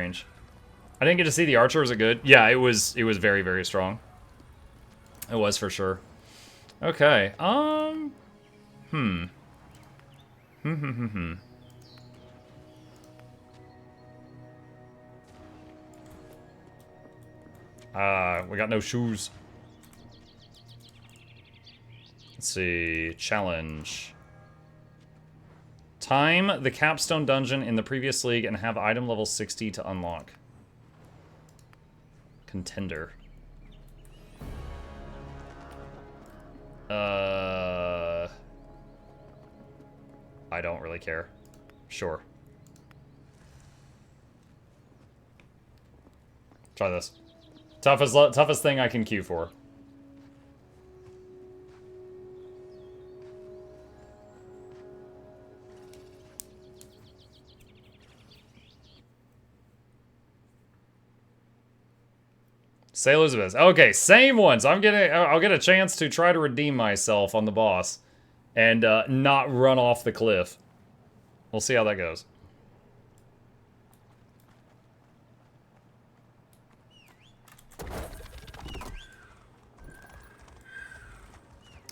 range. I didn't get to see the archer. Was it good? Yeah, it was very, very strong. It was for sure. Okay. We got no shoes. Let's see. Challenge. Time the capstone dungeon in the previous league and have item level 60 to unlock. Contender. I don't really care. Sure. Try this. Toughest thing I can queue for. Sailor's Abyss. Okay, same ones. I'll get a chance to try to redeem myself on the boss and not run off the cliff. We'll see how that goes.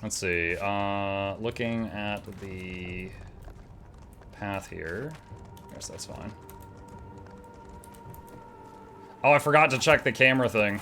Let's see. Looking at the path here. I guess that's fine. Oh, I forgot to check the camera thing.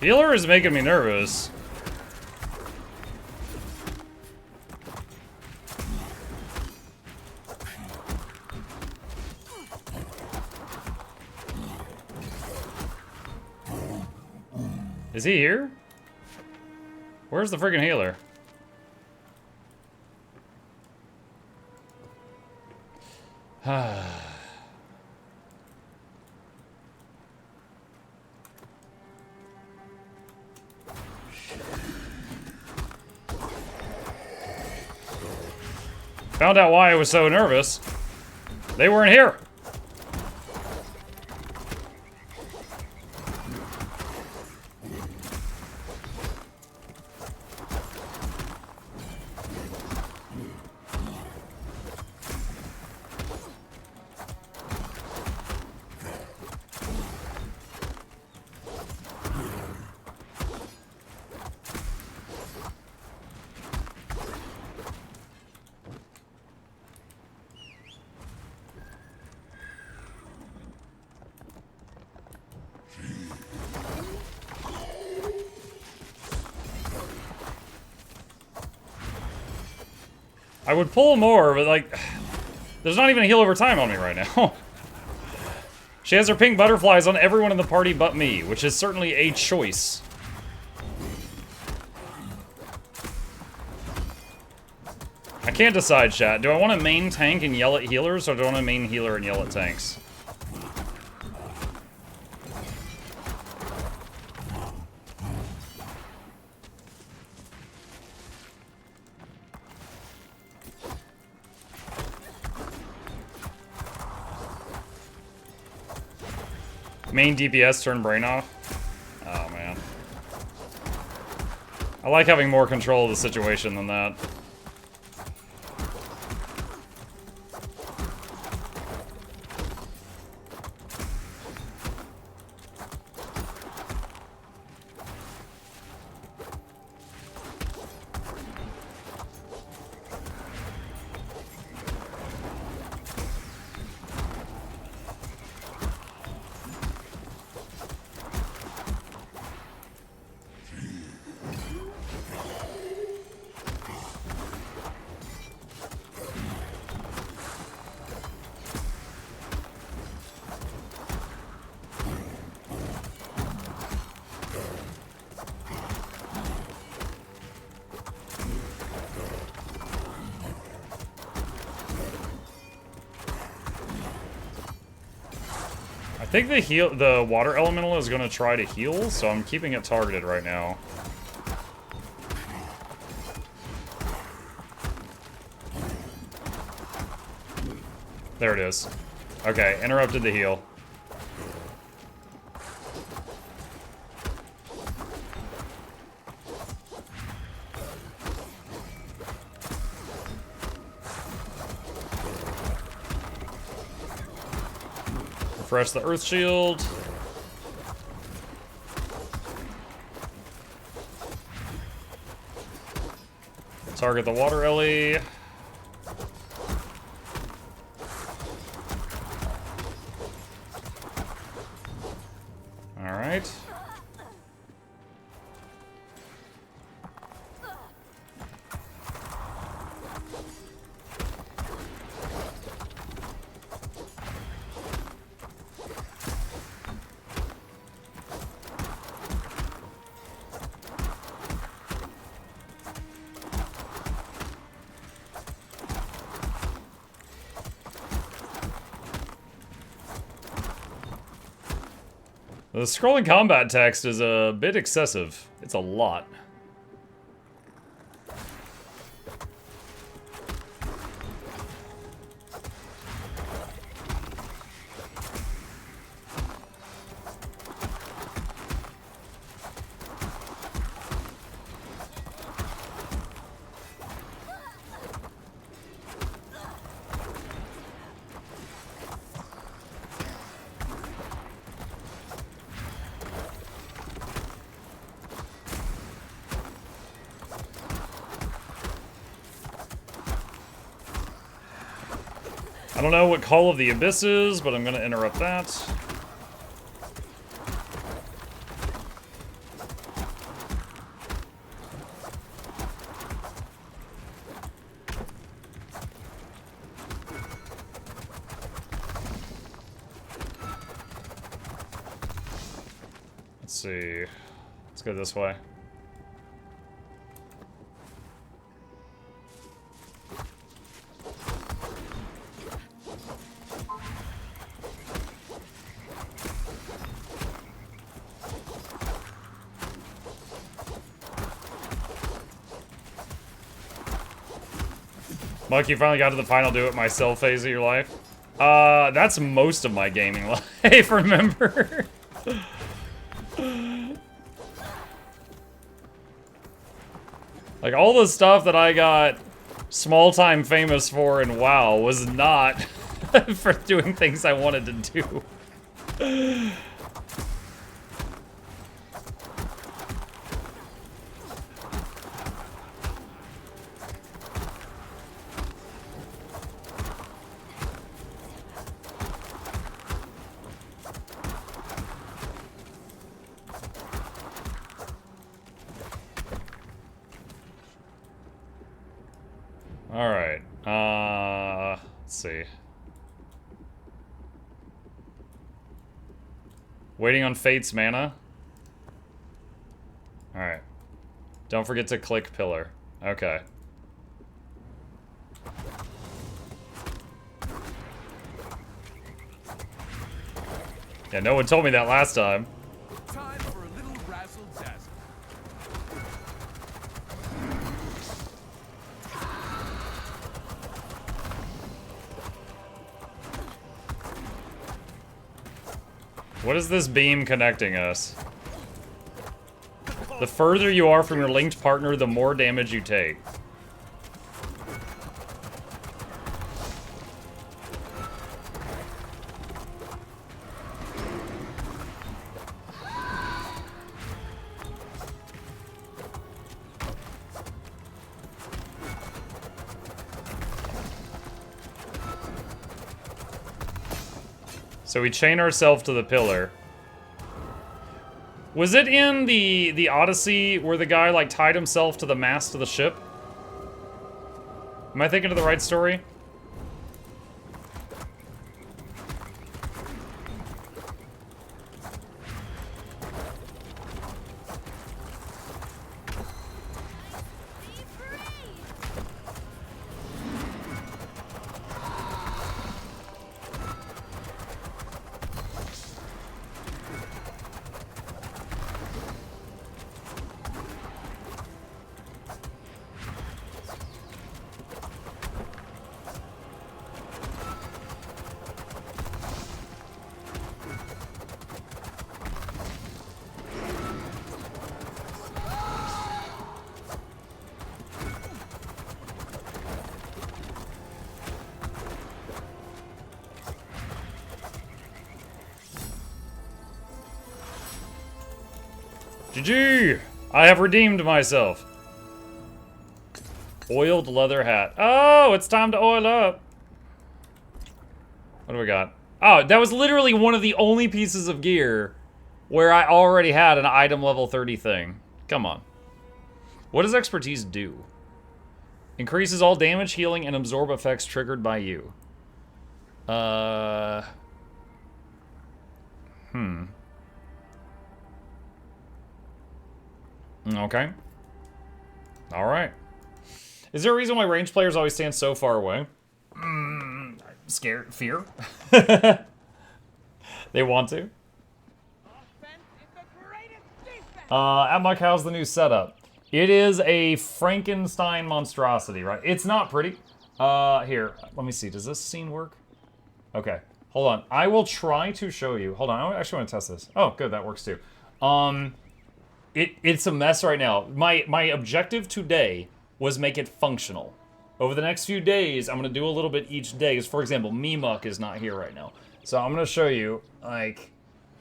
Healer is making me nervous. Is he here? Where's the friggin' healer? Found out why I was so nervous. They weren't here. I would pull more, but like, there's not even a heal over time on me right now. She has her pink butterflies on everyone in the party but me, which is certainly a choice. I can't decide, chat. Do I want to main tank and yell at healers, or do I want to main healer and yell at tanks? Main DPS turn brain off? Oh, man. I like having more control of the situation than that. think the water elemental is gonna try to heal, so I'm keeping it targeted right now. There it is. Okay, interrupted the heal. Refresh the earth shield. Target the water ellie. Alright. The scrolling combat text is a bit excessive. It's a lot. I don't know what Call of the Abyss is, but I'm gonna interrupt that. Let's see. Let's go this way. Mike, you finally got to the final do it myself phase of your life? That's most of my gaming life, remember? Like, all the stuff that I got small-time famous for in WoW was not for doing things I wanted to do. Alright, let's see. Waiting on Fate's mana. Alright. Don't forget to click pillar. Okay. Yeah, no one told me that last time. Time for a little razzle-dazzle. What is this beam connecting us? The further you are from your linked partner, the more damage you take. So we chain ourselves to the pillar. Was it in the Odyssey where the guy like tied himself to the mast of the ship? Am I thinking of the right story? GG! I have redeemed myself. Oiled leather hat. Oh, it's time to oil up. What do we got? Oh, that was literally one of the only pieces of gear where I already had an item level 30 thing. Come on. What does expertise do? Increases all damage, healing, and absorb effects triggered by you. Okay. Alright. Is there a reason why ranged players always stand so far away? Scared? Fear? They want to? At my how's the new setup? It is a Frankenstein monstrosity, right? It's not pretty. Here, let me see. Does this scene work? Okay, hold on. I will try to show you. Hold on, I actually want to test this. Oh, good, that works too. It's a mess right now. My objective today was make it functional. Over the next few days, I'm gonna do a little bit each day. Because, for example, Mukluk is not here right now. So I'm gonna show you, like,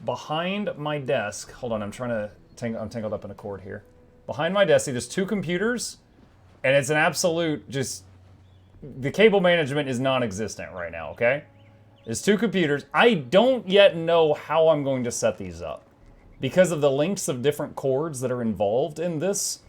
behind my desk. Hold on, I'm trying to I'm tangled up in a cord here. Behind my desk, see, there's two computers, and it's an absolute just. The cable management is non-existent right now. Okay, there's two computers. I don't yet know how I'm going to set these up because of the lengths of different cords that are involved in this.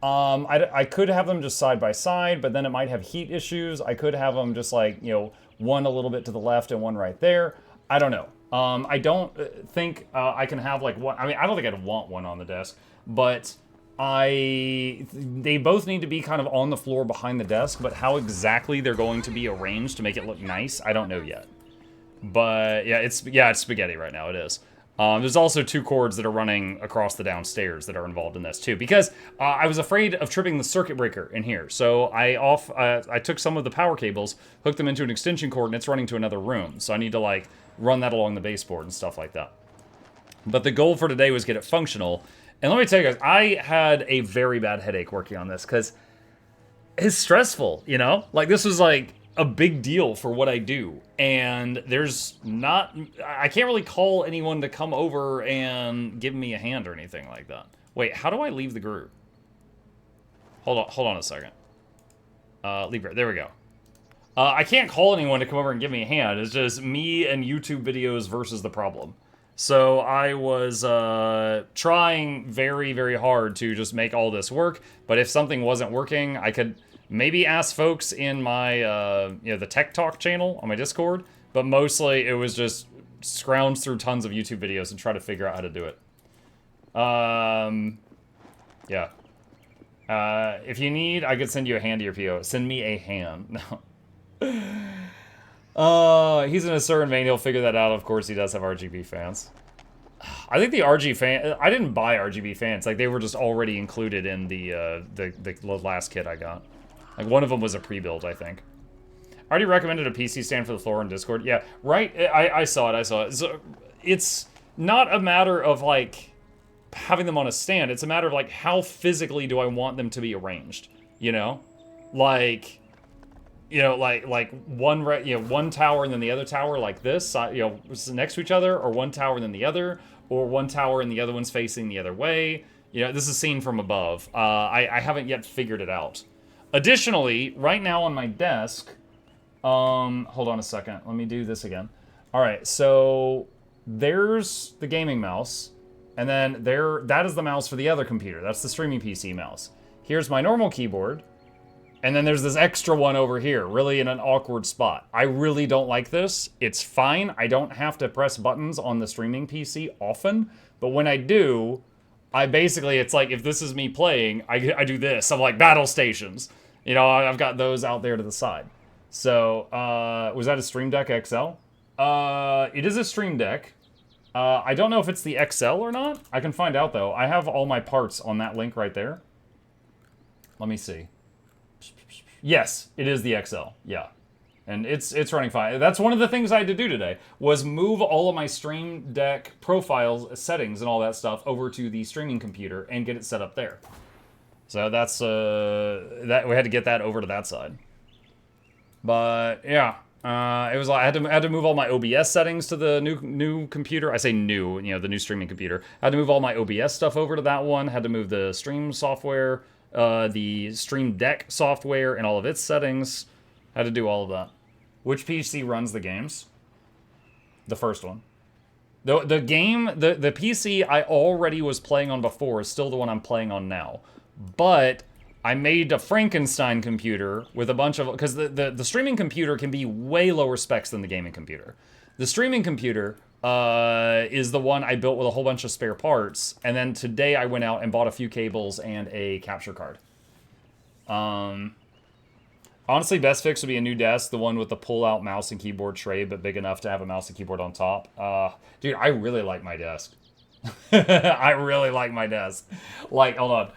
I could have them just side by side, but then it might have heat issues. I could have them just like, you know, one a little bit to the left and one right there. I don't know. I don't think I can have like one. I mean, I don't think I'd want one on the desk, but they both need to be kind of on the floor behind the desk, but how exactly they're going to be arranged to make it look nice, I don't know yet. But yeah, it's spaghetti right now. It is. There's also two cords that are running across the downstairs that are involved in this too, because I was afraid of tripping the circuit breaker in here. So I took some of the power cables, hooked them into an extension cord, and it's running to another room. So I need to like run that along the baseboard and stuff like that. But the goal for today was get it functional. And let me tell you guys, I had a very bad headache working on this because it's stressful, you know? Like this was like a big deal for what I do, and I can't really call anyone to come over and give me a hand or anything like that. Wait, how do I leave the group? Hold on a second. Leave it, there we go. I can't call anyone to come over and give me a hand. It's just me and YouTube videos versus the problem. So I was trying very, very hard to just make all this work, but if something wasn't working, I could maybe ask folks in my, the Tech Talk channel on my Discord, but mostly it was just scrounge through tons of YouTube videos and try to figure out how to do it. Yeah. If you need, I could send you a hand to your PO. Send me a hand. No. He's in a certain vein. He'll figure that out. Of course, he does have RGB fans. I think the I didn't buy RGB fans. Like, they were just already included in the last kit I got. Like, one of them was a pre-build, I think. I already recommended a PC stand for the floor in Discord. Yeah, right? I saw it. So it's not a matter of, like, having them on a stand. It's a matter of, like, how physically do I want them to be arranged? You know? Like, you know, like one tower and then the other tower like this, next to each other, or one tower and then the other, or one tower and the other one's facing the other way. You know, this is seen from above. I haven't yet figured it out. Additionally, right now on my desk, hold on a second. Let me do this again. All right, so there's the gaming mouse, and then that is the mouse for the other computer. That's the streaming PC mouse. Here's my normal keyboard, and then there's this extra one over here, really in an awkward spot. I really don't like this. It's fine. I don't have to press buttons on the streaming PC often, but when I do, it's like, if this is me playing, I do this. I'm like, battle stations. You know, I've got those out there to the side. So, was that a Stream Deck XL? It is a Stream Deck. I don't know if it's the XL or not. I can find out, though. I have all my parts on that link right there. Let me see. Yes, it is the XL. Yeah. And it's running fine. That's one of the things I had to do today, was move all of my Stream Deck profiles, settings, and all that stuff over to the streaming computer and get it set up there. So that's, we had to get that over to that side. But, yeah. It was like I had to move all my OBS settings to the new computer. I say new, the new streaming computer. I had to move all my OBS stuff over to that one. Had to move the stream software, the Stream Deck software, and all of its settings. Had to do all of that. Which PC runs the games? The first one. The PC I already was playing on before is still the one I'm playing on now. But I made a Frankenstein computer with a bunch of... Because the streaming computer can be way lower specs than the gaming computer. The streaming computer is the one I built with a whole bunch of spare parts. And then today I went out and bought a few cables and a capture card. Honestly, best fix would be a new desk. The one with the pull-out mouse and keyboard tray, but big enough to have a mouse and keyboard on top. Dude, I really like my desk. I really like my desk. Like, hold on.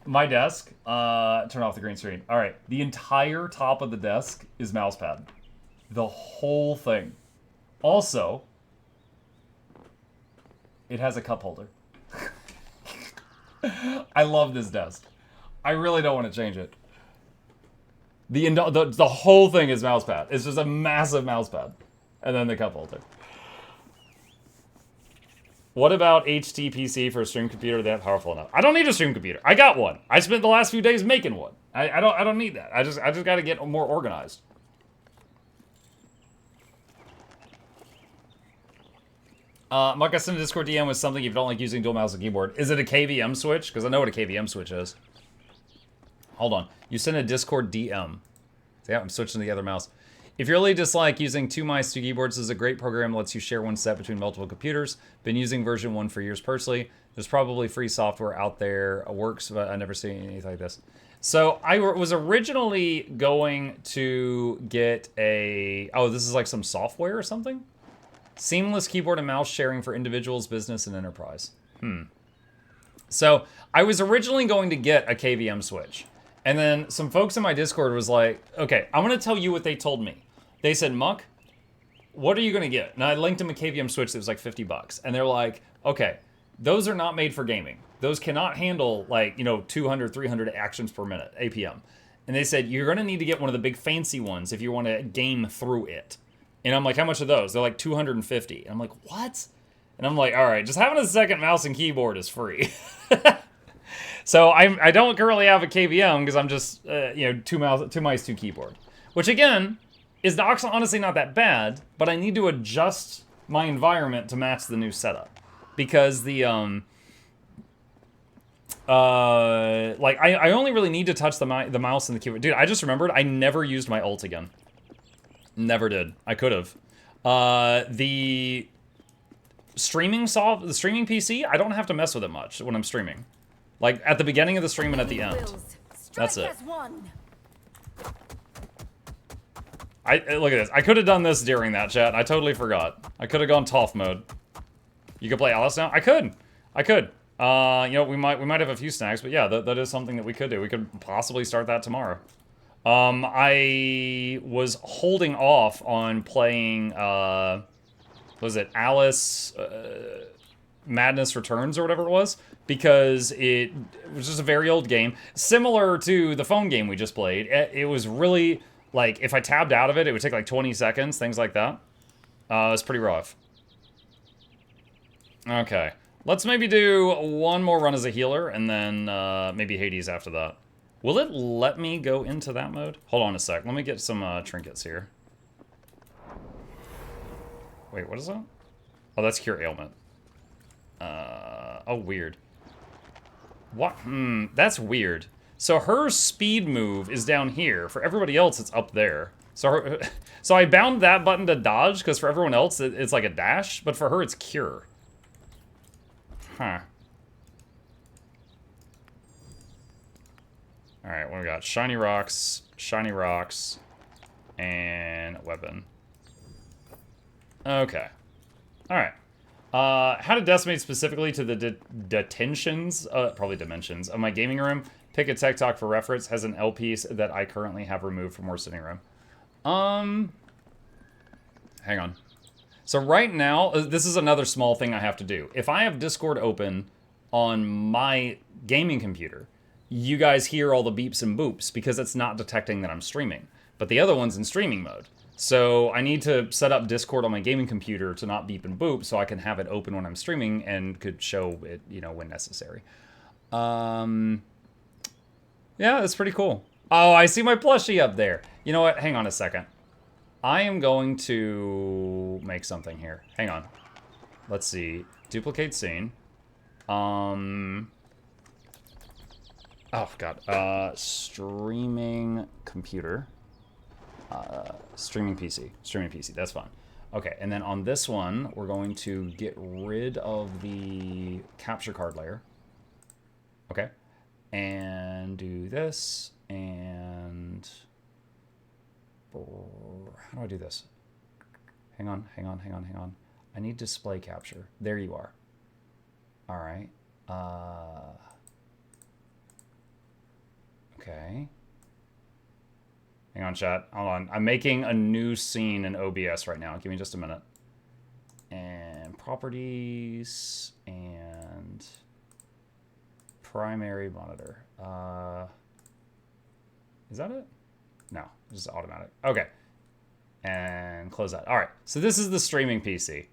My desk, turn off the green screen. All right, the entire top of the desk is mousepad. The whole thing. Also, it has a cup holder. I love this desk. I really don't want to change it. The whole thing is mousepad. It's just a massive mousepad. And then the cup holder. What about HTPC for a stream computer that powerful enough? I don't need a stream computer. I got one. I spent the last few days making one. I don't need that. I just got to get more organized. Muck, I sent a Discord DM with something if you don't like using dual mouse and keyboard. Is it a KVM switch? Because I know what a KVM switch is. Hold on. You sent a Discord DM. So yeah, I'm switching to the other mouse. If you really dislike using 2 mice, 2 keyboards, this is a great program that lets you share one set between multiple computers. Been using version 1 for years personally. There's probably free software out there. It works, but I've never seen anything like this. So I was originally going to get a... Oh, this is like some software or something? Seamless keyboard and mouse sharing for individuals, business, and enterprise. So I was originally going to get a KVM switch. And then some folks in my Discord was like, okay, I'm going to tell you what they told me. They said, Muck, what are you going to get? And I linked them a KVM switch that was like $50. And they're like, okay, those are not made for gaming. Those cannot handle like, 200, 300 actions per minute, APM. And they said, you're going to need to get one of the big fancy ones if you want to game through it. And I'm like, how much are those? They're like 250. And I'm like, what? And I'm like, all right, just having a second mouse and keyboard is free. So I don't currently have a KVM because I'm just, 2 mice, 2 keyboard. Which again, is honestly not that bad, but I need to adjust my environment to match the new setup. Because the, I only really need to touch the mouse and the keyboard. Dude, I just remembered I never used my ult again. Never did. I could have. The streaming PC, I don't have to mess with it much when I'm streaming. Like, at the beginning of the stream and at the end. That's it. Look at this. I could have done this during that, chat. I totally forgot. I could have gone TOF mode. You could play Alice now? I could. We might have a few snacks, but yeah, that is something that we could do. We could possibly start that tomorrow. I was holding off on playing, was it Alice, Madness Returns or whatever it was, because it was just a very old game, similar to the phone game we just played. It was really, like, if I tabbed out of it, it would take like 20 seconds, things like that. It's pretty rough. Okay, let's maybe do one more run as a healer, and then maybe Hades after that. Will it let me go into that mode? Hold on a sec, let me get some trinkets here. Wait, what is that? Oh, that's Cure Ailment. Oh, weird. What? That's weird. So her speed move is down here. For everybody else, it's up there. So so I bound that button to dodge, because for everyone else, it's like a dash, but for her, it's Cure. Huh. Alright, what do we got? Shiny rocks, and weapon. Okay. Alright. How to decimate specifically to the detentions, probably dimensions, of my gaming room. Pick a tech talk for reference. Has an L piece that I currently have removed from more sitting room. Hang on. So right now, this is another small thing I have to do. If I have Discord open on my gaming computer, you guys hear all the beeps and boops because it's not detecting that I'm streaming. But the other one's in streaming mode. So I need to set up Discord on my gaming computer to not beep and boop so I can have it open when I'm streaming and could show it, you know, when necessary. Yeah, that's pretty cool. Oh, I see my plushie up there. You know what? Hang on a second. I am going to make something here. Hang on. Let's see. Duplicate scene. Oh, God. Streaming computer. Streaming PC. Streaming PC. That's fine. Okay, and then on this one, we're going to get rid of the capture card layer. Okay. And do this, and... How do I do this? Hang on. I need display capture. There you are. All right. Okay. Hang on, chat. Hold on. I'm making a new scene in OBS right now. Give me just a minute. And properties and primary monitor. Is that it? No, it's just automatic. Okay. And close that. All right. So this is the streaming PC.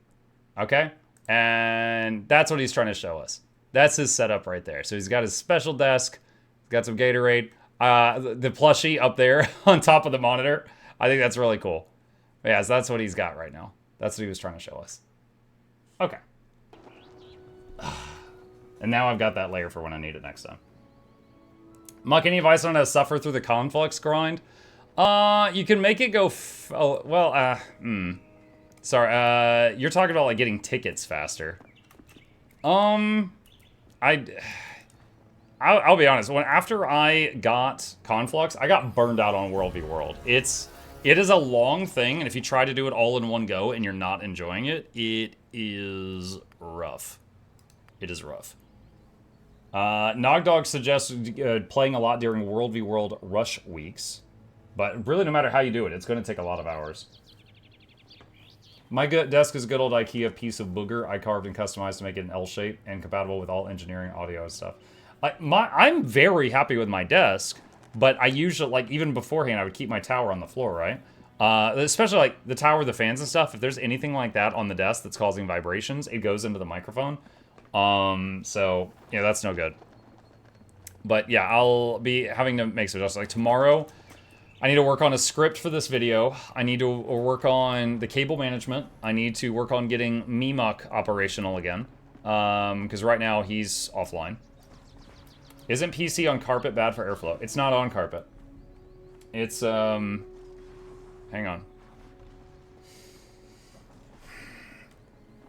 Okay. And that's what he's trying to show us. That's his setup right there. So he's got his special desk. He's got some Gatorade. The plushie up there on top of the monitor. I think that's really cool. But yeah, so that's what he's got right now. That's what he was trying to show us. Okay. And now I've got that layer for when I need it next time. Muck, any advice on how to suffer through the conflux grind? You can make it go... Sorry, you're talking about, like, getting tickets faster. I'll be honest. After I got Conflux, I got burned out on World v World. It is a long thing, and if you try to do it all in one go and you're not enjoying it, it is rough. It is rough. Nogdog suggests playing a lot during World v World rush weeks. But really, no matter how you do it, it's going to take a lot of hours. My desk is a good old IKEA piece of booger I carved and customized to make it an L shape and compatible with all engineering, audio, and stuff. I'm very happy with my desk, but I usually, like, even beforehand, I would keep my tower on the floor, right? Especially, like, the tower, the fans and stuff. If there's anything like that on the desk that's causing vibrations, it goes into the microphone. So, yeah, that's no good. But, yeah, I'll be having to make some adjustments. Like, tomorrow, I need to work on a script for this video. I need to work on the cable management. I need to work on getting Mukluk operational again. Because right now, he's offline. Isn't PC on carpet bad for airflow? It's not on carpet. It's, hang on.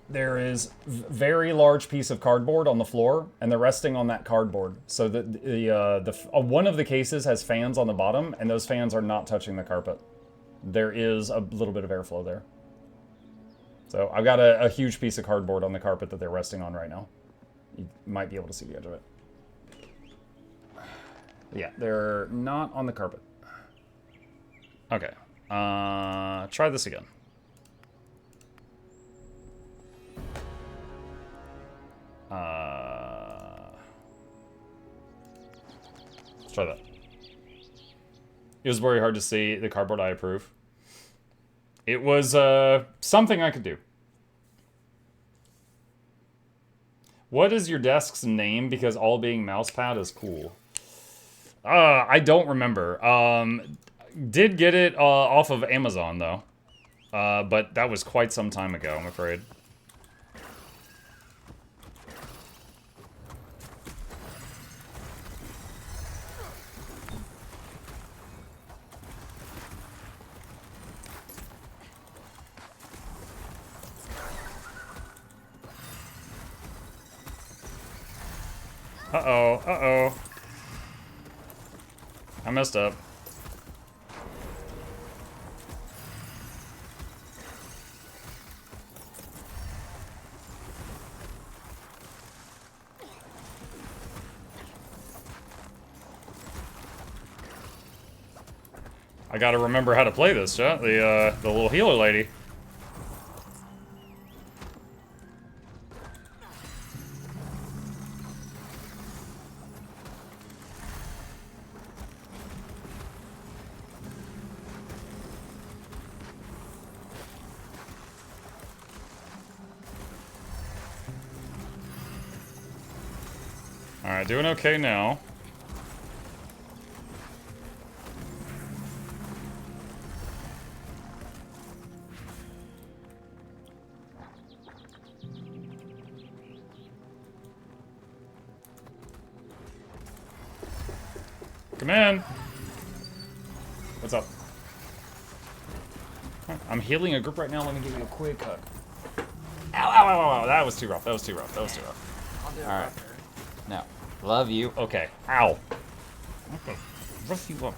There is a very large piece of cardboard on the floor, and they're resting on that cardboard. So one of the cases has fans on the bottom, and those fans are not touching the carpet. There is a little bit of airflow there. So I've got a huge piece of cardboard on the carpet that they're resting on right now. You might be able to see the edge of it. Yeah, they're not on the carpet. Okay. Try this again. Let's try that. It was very hard to see the cardboard I approve. It was something I could do. What is your desk's name? Because all being mousepad is cool. I don't remember. Did get it off of Amazon, though. But that was quite some time ago, I'm afraid. Uh-oh, uh-oh. I messed up. I gotta remember how to play this, chat. The little healer lady. Alright, doing okay now. Come in. What's up? I'm healing a group right now. Let me give you a quick hug. Ow, ow, ow, ow, ow. That was too rough. That was too rough. That was too rough. I'll do it All right. rougher. No. Love you. Okay. Ow. Okay. Rough you up.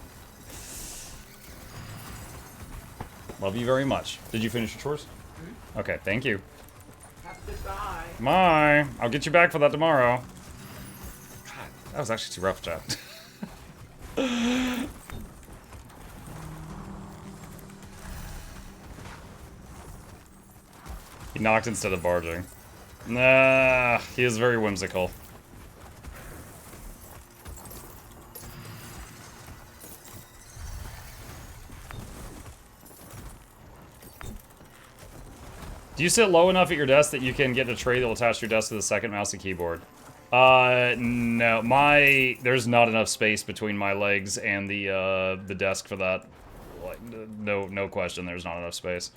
Love you very much. Did you finish your chores? Mm-hmm. Okay. Thank you. Have a good bye. Bye. I'll get you back for that tomorrow. God, that was actually too rough, chat. He knocked instead of barging. Nah, he is very whimsical. Do you sit low enough at your desk that you can get a tray that will attach your desk to the second mouse and keyboard? No. There's not enough space between my legs and the desk for that. Like, no question, there's not enough space.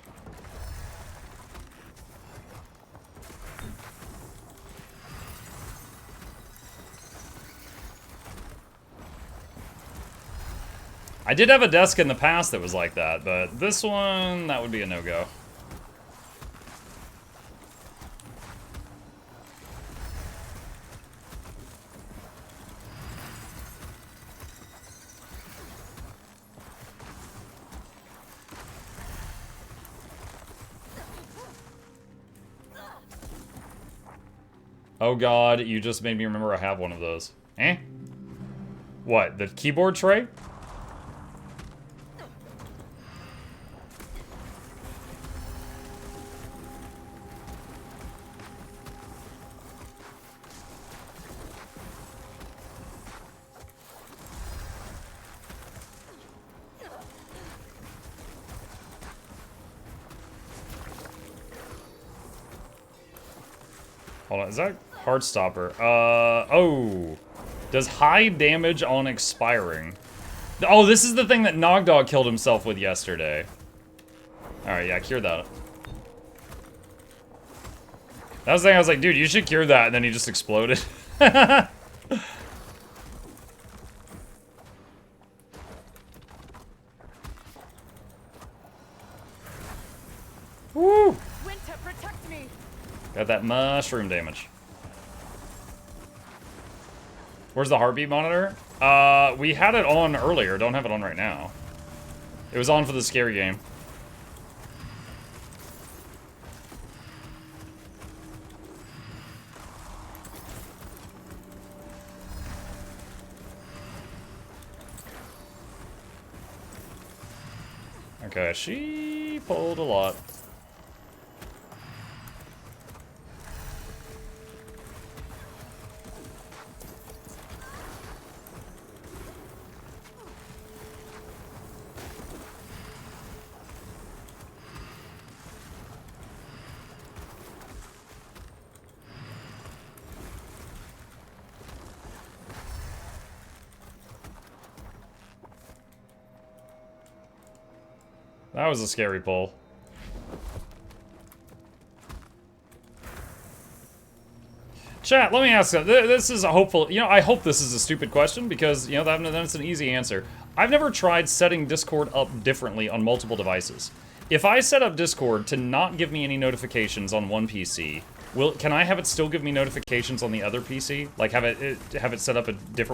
I did have a desk in the past that was like that, but this one, that would be a no-go. Oh god, you just made me remember I have one of those. Eh? What, the keyboard tray? Hold on, is that Heartstopper? Oh. Does high damage on expiring. Oh, this is the thing that Nogdog killed himself with yesterday. Alright, yeah, cure that. That was the thing I was like, dude, you should cure that, and then he just exploded. Woo! Winter, protect me. Got that mushroom damage. Where's the heartbeat monitor? We had it on earlier. Don't have it on right now. It was on for the scary game. Okay, she pulled a lot. That was a scary pull. Chat, let me ask you, this is a hopeful, you know, I hope this is a stupid question because, you know, then it's an easy answer. I've never tried setting Discord up differently on multiple devices. If I set up Discord to not give me any notifications on one PC, can I have it still give me notifications on the other PC? Like have it set up a different